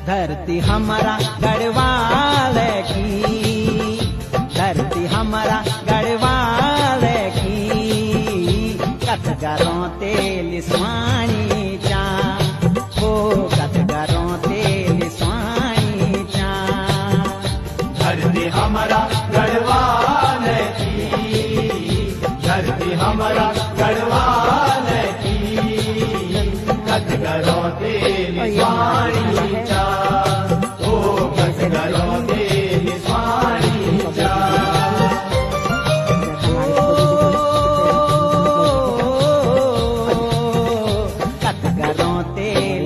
धरती हमारा गढ़वाल की, धरती हमारा गढ़वाल की, कथगरों तेल स्वाणी चा, ओ कथगरों तेल स्वाणी चा। धरती हमारा गढ़वाल की, धरती हमारा गढ़वाल की, कथगरों तेल स्वाणी चा, ओ कथगरों तेल स्वाणी चा। कथगरों तेल